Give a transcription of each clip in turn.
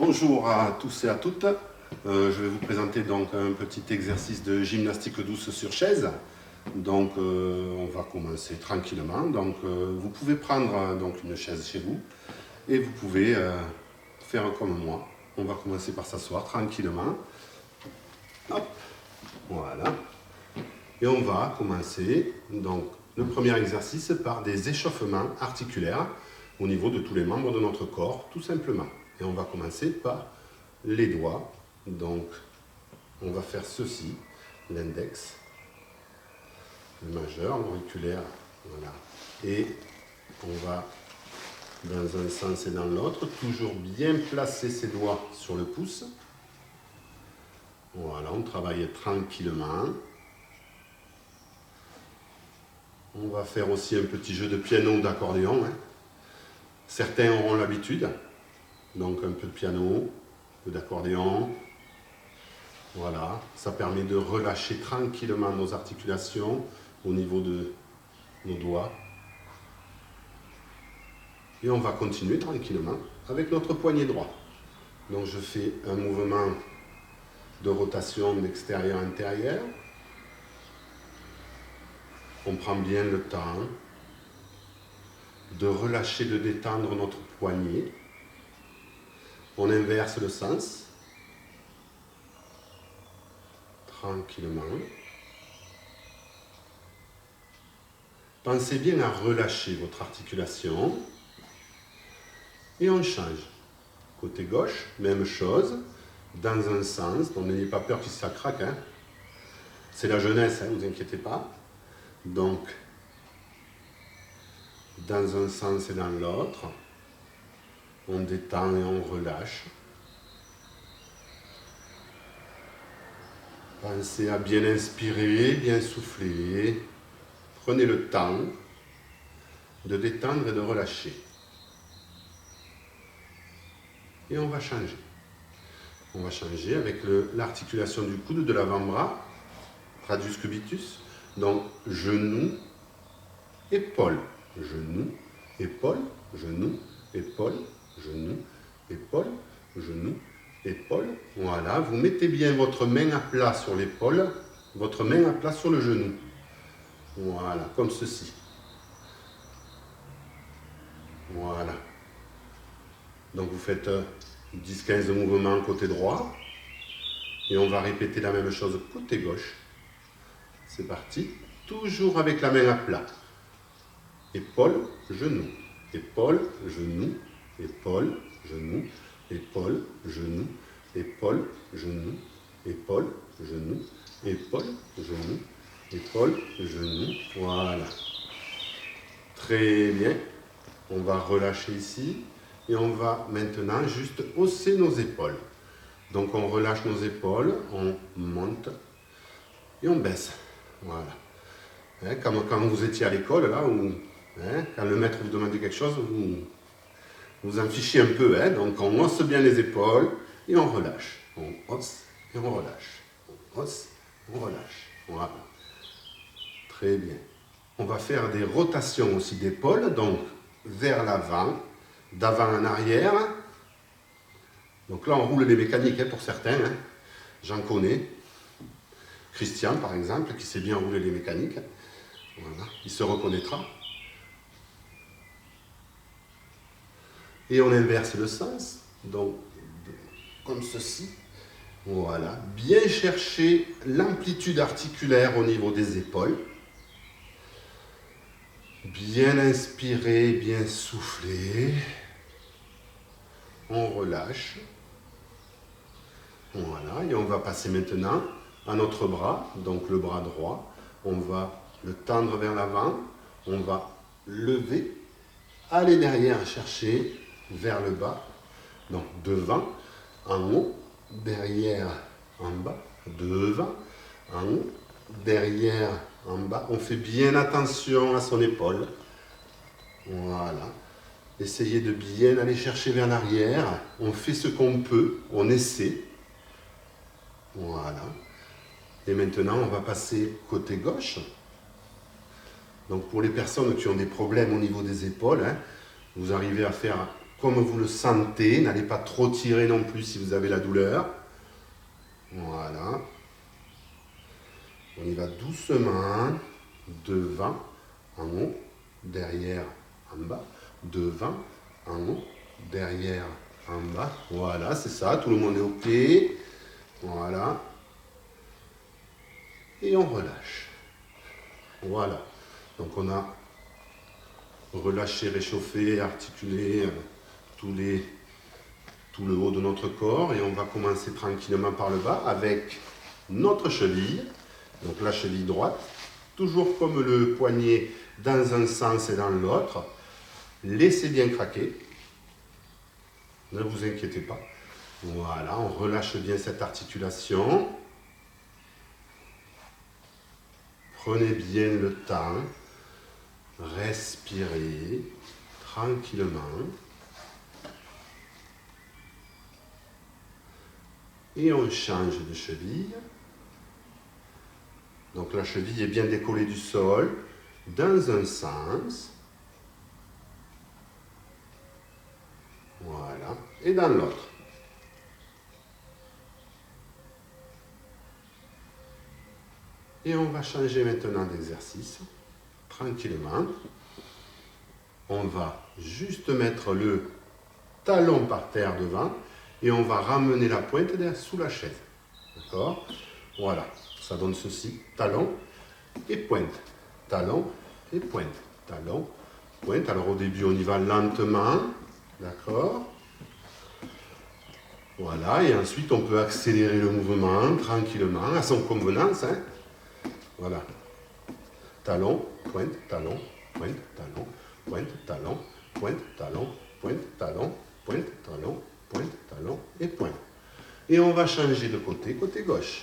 Bonjour à tous et à toutes. Je vais vous présenter donc un petit exercice de gymnastique douce sur chaise. Donc on va commencer tranquillement. Donc vous pouvez prendre donc une chaise chez vous et vous pouvez faire comme moi. On va commencer par s'asseoir tranquillement. Hop, voilà. Et on va commencer donc le premier exercice par des échauffements articulaires au niveau de tous les membres de notre corps, tout simplement. Et on va commencer par les doigts. Donc, on va faire ceci, l'index, le majeur, l'auriculaire, voilà. Et on va dans un sens et dans l'autre, toujours bien placer ses doigts sur le pouce. Voilà, on travaille tranquillement. On va faire aussi un petit jeu de piano ou d'accordéon. Certains auront l'habitude. Donc un peu de piano, un peu d'accordéon. Voilà, ça permet de relâcher tranquillement nos articulations au niveau de nos doigts. Et on va continuer tranquillement avec notre poignet droit. Donc je fais un mouvement de rotation d'extérieur à intérieur. On prend bien le temps de relâcher, de détendre notre poignet. On inverse le sens. Tranquillement. Pensez bien à relâcher votre articulation. Et on change. Côté gauche, même chose, dans un sens. Donc n'ayez pas peur que ça craque. C'est la jeunesse, ne vous inquiétez pas. Donc, dans un sens et dans l'autre, on détend et on relâche. Pensez à bien inspirer, bien souffler. Prenez le temps de détendre et de relâcher. Et on va changer. On va changer avec l'articulation du coude de l'avant-bras, radius cubitus. Donc, genou, épaule, genou, épaule, genou, épaule, genou, épaule, genou, épaule. Voilà, vous mettez bien votre main à plat sur l'épaule, votre main à plat sur le genou. Voilà, comme ceci. Voilà. Donc vous faites 10-15 mouvements côté droit. Et on va répéter la même chose côté gauche. C'est parti. Toujours avec la main à plat. Épaule, genou. Épaule, genou. Épaule, genou. Épaule, genou. Épaule, genou. Épaule, genou. Épaule, genou. Épaule, genou. Voilà. Très bien. On va relâcher ici. Et on va maintenant juste hausser nos épaules. Donc on relâche nos épaules, on monte et on baisse. Voilà. Comme quand vous étiez à l'école, là, où, quand le maître vous demandait quelque chose, vous en fichez un peu. Donc on hausse bien les épaules et on relâche. On hausse et on relâche. On hausse, on relâche. Voilà. Très bien. On va faire des rotations aussi d'épaules, donc vers l'avant, d'avant en arrière. Donc là, on roule les mécaniques pour certains. J'en connais. Christian, par exemple, qui sait bien rouler les mécaniques. Voilà. Il se reconnaîtra. Et on inverse le sens. Donc, comme ceci. Voilà. Bien chercher l'amplitude articulaire au niveau des épaules. Bien inspirer, bien souffler. On relâche. Voilà. Et on va passer maintenant à notre bras, donc le bras droit. On va le tendre vers l'avant. On va lever, aller derrière, chercher vers le bas. Donc devant, en haut, derrière, en bas, devant, en haut, derrière, en bas. On fait bien attention à son épaule. Voilà. Essayez de bien aller chercher vers l'arrière. On fait ce qu'on peut, on essaie. Voilà. Et maintenant, on va passer côté gauche. Donc pour les personnes qui ont des problèmes au niveau des épaules, vous arrivez à faire comme vous le sentez. N'allez pas trop tirer non plus si vous avez la douleur. Voilà. On y va doucement, devant, en haut, derrière, en bas, devant, en haut, derrière, en bas. Voilà, c'est ça, tout le monde est OK. Voilà. Et on relâche. Voilà. Donc on a relâché, réchauffé, articulé tout le haut de notre corps. Et on va commencer tranquillement par le bas avec notre cheville. Donc la cheville droite, toujours comme le poignet dans un sens et dans l'autre. Laissez bien craquer. Ne vous inquiétez pas. Voilà, on relâche bien cette articulation. Prenez bien le temps. Respirez tranquillement. Et on change de cheville. Donc la cheville est bien décollée du sol dans un sens. Voilà. Et dans l'autre. Et on va changer maintenant d'exercice. Tranquillement. On va juste mettre le talon par terre devant et on va ramener la pointe sous la chaise. D'accord? Voilà. Ça donne ceci. Talon et pointe. Talon et pointe. Talon, pointe. Alors au début, on y va lentement. D'accord? Voilà. Et ensuite, on peut accélérer le mouvement tranquillement, à son convenance. Hein? Voilà. Talon, pointe, talon, pointe, talon, pointe, talon, pointe, talon, pointe, talon, pointe, talon, pointe, talon et pointe. Et on va changer de côté, côté gauche.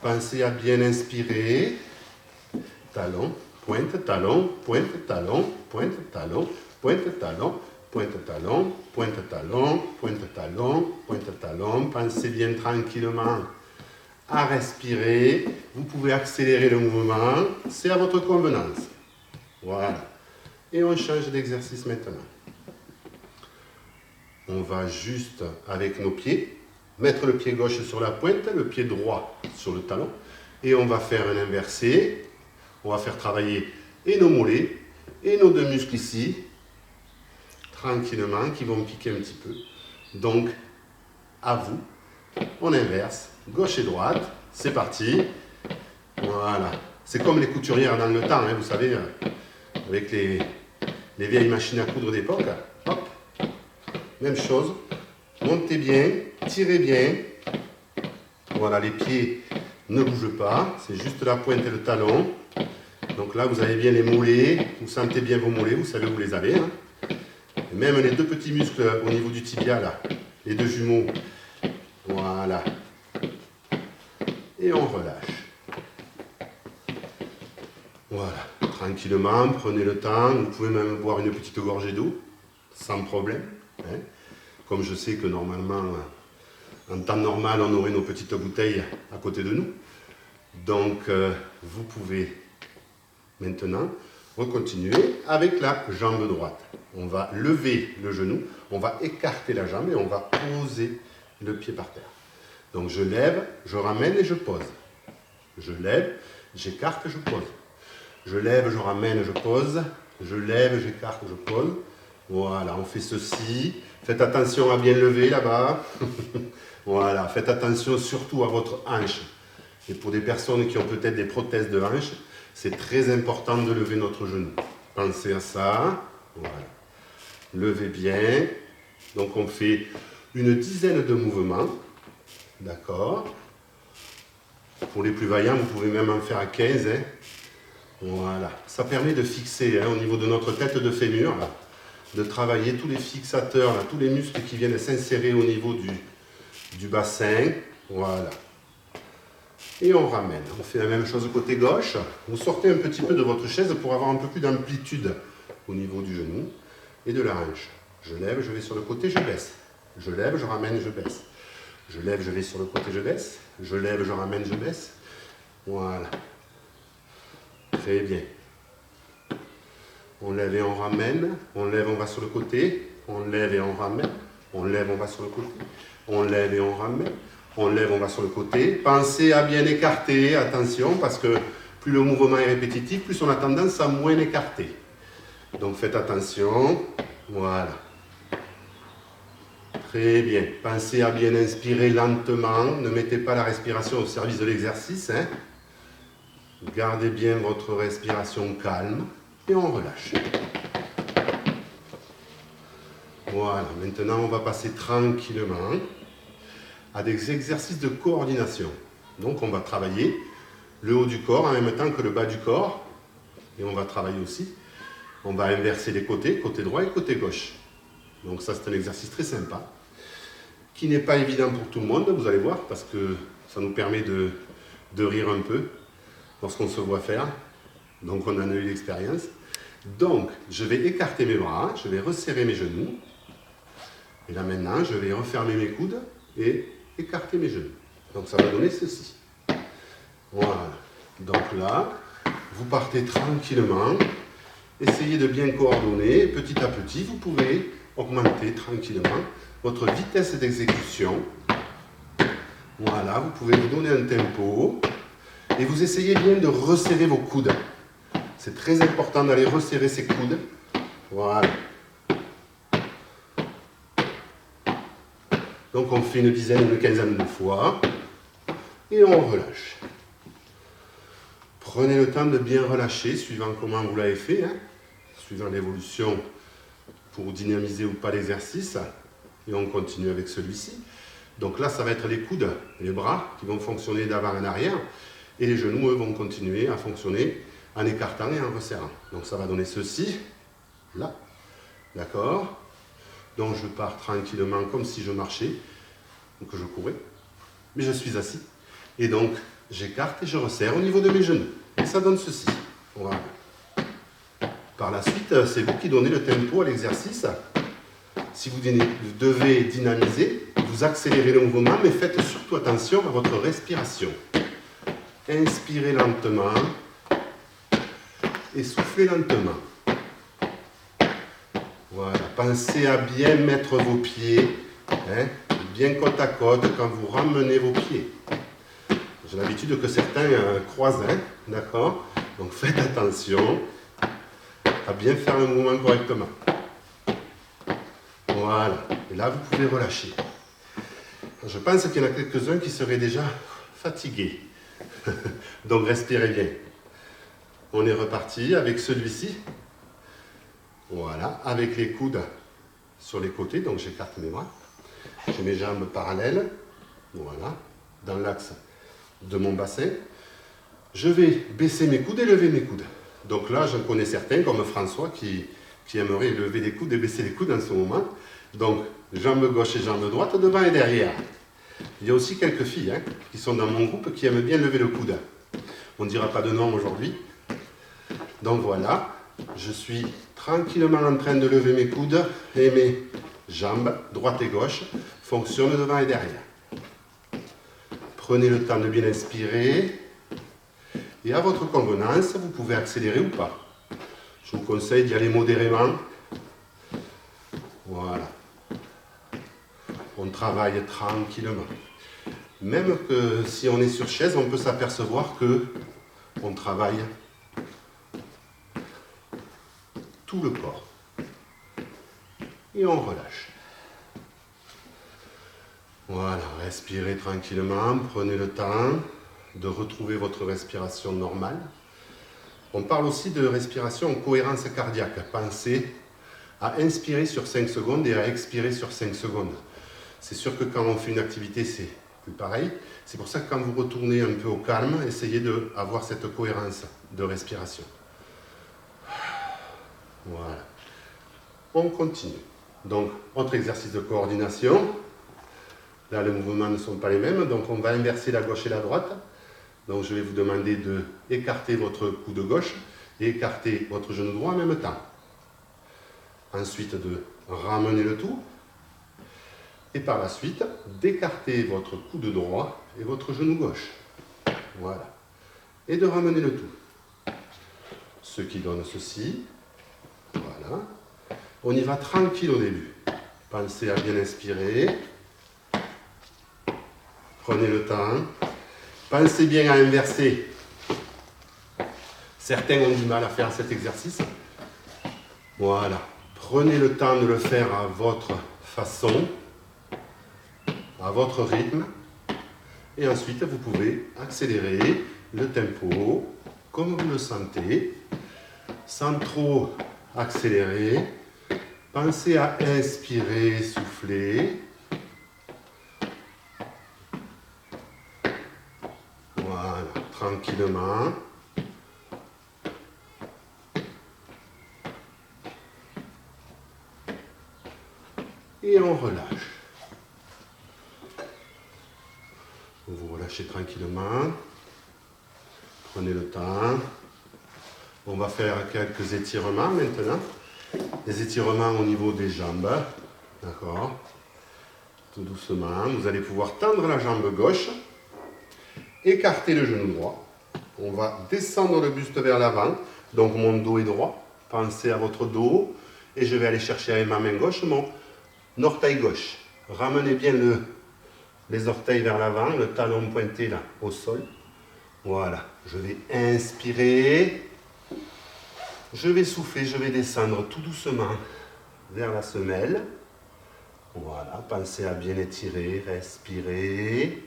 Pensez à bien inspirer. Talon, pointe, talon, pointe, talon, pointe, talon, pointe, talon, pointe, talon, pointe, talon, pointe, talon, pointe, talon. Pensez bien tranquillement à respirer. Vous pouvez accélérer le mouvement. C'est à votre convenance. Voilà. Et on change d'exercice maintenant. On va juste, avec nos pieds, mettre le pied gauche sur la pointe, le pied droit sur le talon. Et on va faire un inversé. On va faire travailler et nos mollets et nos deux muscles ici, tranquillement, qui vont piquer un petit peu. Donc, à vous, on inverse, gauche et droite. C'est parti. Voilà. C'est comme les couturières dans le temps, hein, vous savez, avec les vieilles machines à coudre d'époque. Hop. Même chose. Montez bien, tirez bien. Voilà, les pieds ne bougent pas. C'est juste la pointe et le talon. Donc là, vous avez bien les mollets. Vous sentez bien vos mollets, vous savez où vous les avez. Hein. Et même les deux petits muscles au niveau du tibia, là, les deux jumeaux. Voilà. Et on relâche. Voilà. Tranquillement, prenez le temps. Vous pouvez même boire une petite gorgée d'eau, sans problème. Hein. Comme je sais que normalement, en temps normal, on aurait nos petites bouteilles à côté de nous. Donc, vous pouvez maintenant recontinuer avec la jambe droite. On va lever le genou, on va écarter la jambe et on va poser le pied par terre. Donc, je lève, je ramène et je pose. Je lève, j'écarte, je pose. Je lève, je ramène, je pose. Je lève, j'écarte, je pose. Voilà, on fait ceci. Faites attention à bien lever là-bas. Voilà, faites attention surtout à votre hanche. Et pour des personnes qui ont peut-être des prothèses de hanche, c'est très important de lever notre genou. Pensez à ça. Voilà. Levez bien. Donc on fait une dizaine de mouvements. D'accord. Pour les plus vaillants, vous pouvez même en faire à 15. Hein. Voilà. Ça permet de fixer au niveau de notre tête de fémur, là, de travailler tous les fixateurs, là, tous les muscles qui viennent s'insérer au niveau du bassin. Voilà. Et on ramène. On fait la même chose côté gauche. Vous sortez un petit peu de votre chaise pour avoir un peu plus d'amplitude au niveau du genou et de la hanche. Je lève, je vais sur le côté, je baisse. Je lève, je ramène, je baisse. Je lève, je vais sur le côté, je baisse. Je lève, je ramène, je baisse. Voilà. Très bien. On lève et on ramène. On lève, on va sur le côté. On lève et on ramène. On lève, on va sur le côté. On lève et on ramène. On lève, on va sur le côté. Pensez à bien écarter, attention, parce que plus le mouvement est répétitif, plus on a tendance à moins écarter. Donc faites attention. Voilà. Très bien. Pensez à bien inspirer lentement. Ne mettez pas la respiration au service de l'exercice. Hein. Gardez bien votre respiration calme et on relâche. Voilà. Maintenant, on va passer tranquillement à des exercices de coordination. Donc, on va travailler le haut du corps en même temps que le bas du corps. Et on va travailler aussi. On va inverser les côtés, côté droit et côté gauche. Donc ça, c'est un exercice très sympa, qui n'est pas évident pour tout le monde, vous allez voir, parce que ça nous permet de rire un peu lorsqu'on se voit faire. Donc on en a eu l'expérience. Donc, je vais écarter mes bras, je vais resserrer mes genoux. Et là maintenant, je vais refermer mes coudes et écarter mes genoux. Donc ça va donner ceci. Voilà. Donc là, vous partez tranquillement. Essayez de bien coordonner. Petit à petit, vous pouvez augmenter tranquillement votre vitesse d'exécution. Voilà, vous pouvez vous donner un tempo. Et vous essayez bien de resserrer vos coudes. C'est très important d'aller resserrer ses coudes. Voilà. Donc on fait une dizaine, une quinzaine de fois. Et on relâche. Prenez le temps de bien relâcher, suivant comment vous l'avez fait, hein, suivant l'évolution pour dynamiser ou pas l'exercice. Et on continue avec celui-ci. Donc là, ça va être les coudes et les bras qui vont fonctionner d'avant en arrière. Et les genoux, eux, vont continuer à fonctionner en écartant et en resserrant. Donc ça va donner ceci, là. D'accord? Donc je pars tranquillement comme si je marchais ou que je courais. Mais je suis assis. Et donc, j'écarte et je resserre au niveau de mes genoux. Et ça donne ceci. Voilà. Par la suite, c'est vous qui donnez le tempo à l'exercice. Si vous devez dynamiser, vous accélérez le mouvement, mais faites surtout attention à votre respiration. Inspirez lentement et soufflez lentement. Voilà. Pensez à bien mettre vos pieds, hein, bien côte à côte quand vous ramenez vos pieds. J'ai l'habitude que certains croisent, hein, d'accord? Donc faites attention à bien faire le mouvement correctement. Voilà. Et là, vous pouvez relâcher. Je pense qu'il y en a quelques-uns qui seraient déjà fatigués. Donc respirez bien. On est reparti avec celui-ci. Voilà, avec les coudes sur les côtés. Donc j'écarte mes bras. J'ai mes jambes parallèles. Voilà, dans l'axe de mon bassin. Je vais baisser mes coudes et lever mes coudes. Donc là, j'en connais certains, comme François, qui aimerait lever les coudes et baisser les coudes en ce moment. Donc, jambe gauche et jambe droite, devant et derrière. Il y a aussi quelques filles, hein, qui sont dans mon groupe qui aiment bien lever le coude. On ne dira pas de nom aujourd'hui. Donc voilà, je suis tranquillement en train de lever mes coudes et mes jambes, droite et gauche, fonctionnent devant et derrière. Prenez le temps de bien inspirer. Et à votre convenance, vous pouvez accélérer ou pas. Je vous conseille d'y aller modérément. Voilà. On travaille tranquillement. Même que si on est sur chaise, on peut s'apercevoir que on travaille tout le corps. Et on relâche. Voilà, respirez tranquillement, prenez le temps de retrouver votre respiration normale. On parle aussi de respiration en cohérence cardiaque. Pensez à inspirer sur 5 secondes et à expirer sur 5 secondes. C'est sûr que quand on fait une activité, c'est plus pareil. C'est pour ça que quand vous retournez un peu au calme, essayez d'avoir cette cohérence de respiration. Voilà. On continue. Donc, autre exercice de coordination. Là, les mouvements ne sont pas les mêmes, donc on va inverser la gauche et la droite. Donc je vais vous demander d'écarter votre coude gauche et écarter votre genou droit en même temps. Ensuite de ramener le tout. Et par la suite, d'écarter votre coude droit et votre genou gauche. Voilà. Et de ramener le tout. Ce qui donne ceci. Voilà. On y va tranquille au début. Pensez à bien inspirer. Prenez le temps. Pensez bien à inverser. Certains ont du mal à faire cet exercice. Voilà. Prenez le temps de le faire à votre façon, à votre rythme. Et ensuite, vous pouvez accélérer le tempo comme vous le sentez, sans trop accélérer. Pensez à inspirer, souffler. Voilà, tranquillement. Et on relâche. Vous relâchez tranquillement. Prenez le temps. On va faire quelques étirements maintenant. Des étirements au niveau des jambes. D'accord? Tout doucement. Vous allez pouvoir tendre la jambe gauche. Écarter le genou droit. On va descendre le buste vers l'avant. Donc mon dos est droit. Pensez à votre dos. Et je vais aller chercher avec ma main gauche mon orteil gauche. Ramenez bien les orteils vers l'avant, le talon pointé là au sol. Voilà. Je vais inspirer. Je vais souffler, je vais descendre tout doucement vers la semelle. Voilà. Pensez à bien étirer, respirer.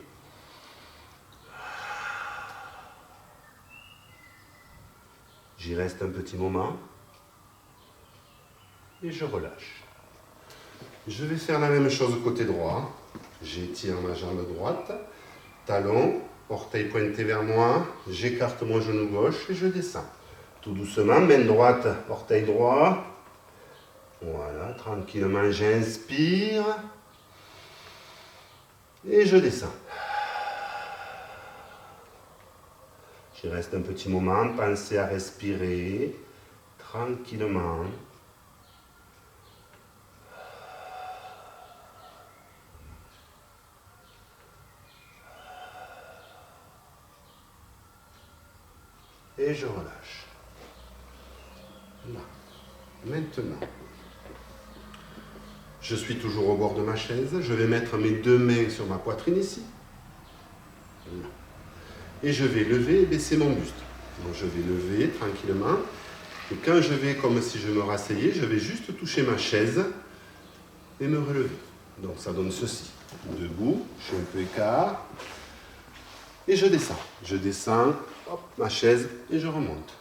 J'y reste un petit moment. Et je relâche. Je vais faire la même chose côté droit. J'étire ma jambe droite. Talon, orteil pointé vers moi. J'écarte mon genou gauche et je descends. Tout doucement, main droite, orteil droit. Voilà, tranquillement, j'inspire. Et je descends. Je reste un petit moment, pensez à respirer tranquillement. Et je relâche. Là. Maintenant, je suis toujours au bord de ma chaise. Je vais mettre mes deux mains sur ma poitrine ici. Là. Et je vais lever et baisser mon buste. Donc je vais lever tranquillement. Et quand je vais, comme si je me rasseyais, je vais juste toucher ma chaise et me relever. Donc ça donne ceci. Debout, je suis un peu écart. Et je descends. Je descends, hop, ma chaise et je remonte.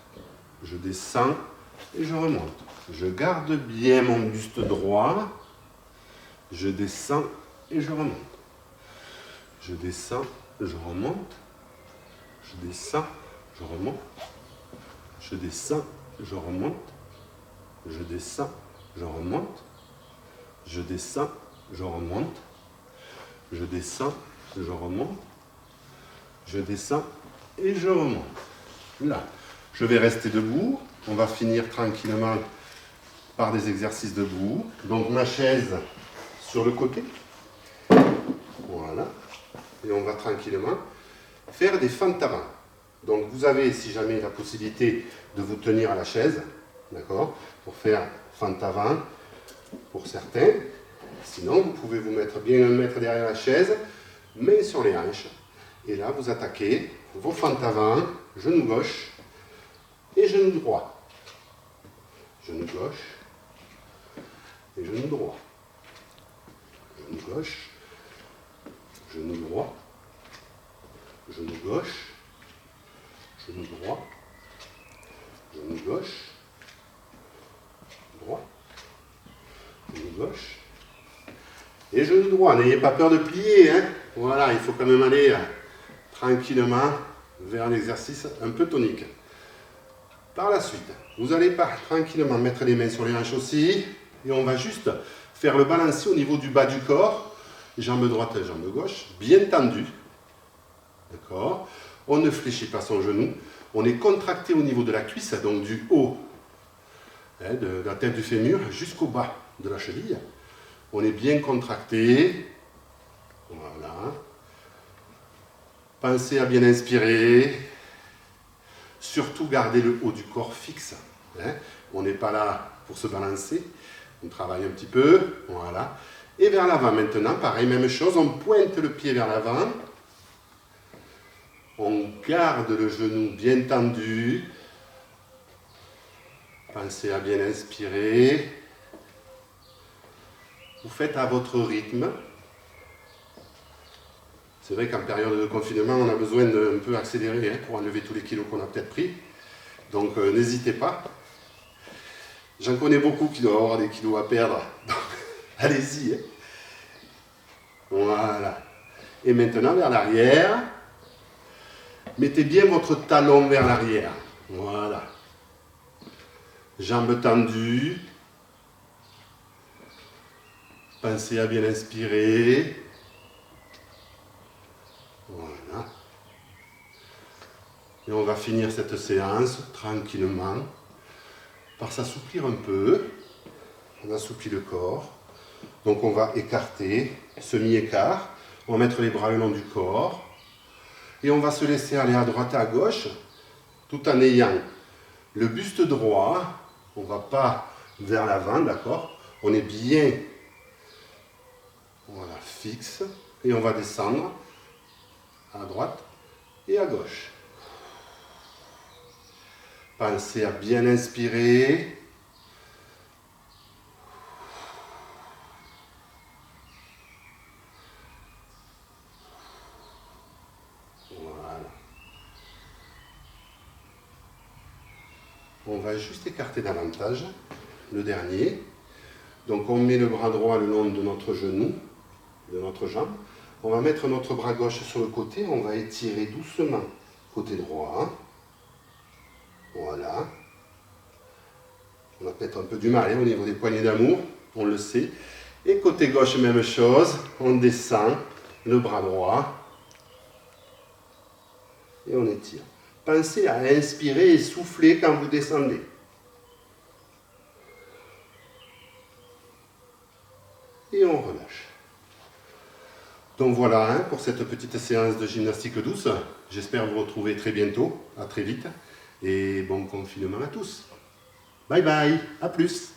Je descends et je remonte. Je garde bien mon buste droit. Je descends et je remonte. Je descends, je remonte. Je descends, je remonte. Je descends, je remonte. Je descends, je remonte. Je descends, je remonte. Je descends, je remonte. Je descends et je remonte. Là, je vais rester debout. On va finir tranquillement par des exercices debout. Donc ma chaise sur le côté. Voilà. Et on va tranquillement faire des fentes avant. Donc vous avez, si jamais, la possibilité de vous tenir à la chaise, d'accord, pour faire fente avant pour certains. Sinon, vous pouvez vous mettre derrière la chaise, main sur les hanches. Et là, vous attaquez vos fentes avant, genou gauche et genou droit. Genou gauche et genou droit. Genou gauche, genou droit, genou gauche, genou droit, genou gauche, droit, genou gauche et genou droit. N'ayez pas peur de plier, hein. Voilà, il faut quand même aller tranquillement vers un exercice un peu tonique. Par la suite, vous allez tranquillement mettre les mains sur les hanches aussi et on va juste faire le balancier au niveau du bas du corps, jambe droite et jambe gauche, bien tendu. D'accord? On ne fléchit pas son genou, on est contracté au niveau de la cuisse, donc du haut, hein, de la tête du fémur jusqu'au bas de la cheville. On est bien contracté. Voilà. Pensez à bien inspirer. Surtout gardez le haut du corps fixe. Hein. On n'est pas là pour se balancer. On travaille un petit peu, voilà. Et vers l'avant maintenant, pareil, même chose, on pointe le pied vers l'avant. On garde le genou bien tendu. Pensez à bien inspirer. Vous faites à votre rythme. C'est vrai qu'en période de confinement, on a besoin d'un peu accélérer pour enlever tous les kilos qu'on a peut-être pris. Donc n'hésitez pas. J'en connais beaucoup qui doivent avoir des kilos à perdre. Allez-y. Hein. Voilà. Et maintenant vers l'arrière. Mettez bien votre talon vers l'arrière. Voilà. Jambes tendues. Pensez à bien inspirer. Voilà. Et on va finir cette séance tranquillement par s'assouplir un peu. On assouplit le corps. Donc on va écarter, semi-écart. On va mettre les bras le long du corps. Et on va se laisser aller à droite et à gauche, tout en ayant le buste droit. On ne va pas vers l'avant, d'accord? On est bien, voilà, fixe. Et on va descendre à droite et à gauche. Pensez à bien inspirer. On va juste écarter davantage le dernier. Donc on met le bras droit le long de notre genou, de notre jambe. On va mettre notre bras gauche sur le côté. On va étirer doucement côté droit. Voilà. On a peut-être un peu du mal au niveau des poignées d'amour, on le sait. Et côté gauche, même chose. On descend le bras droit. Et on étire. Pensez à inspirer et souffler quand vous descendez. Et on relâche. Donc voilà hein, pour cette petite séance de gymnastique douce. J'espère vous retrouver très bientôt. À très vite. Et bon confinement à tous. Bye bye. À plus.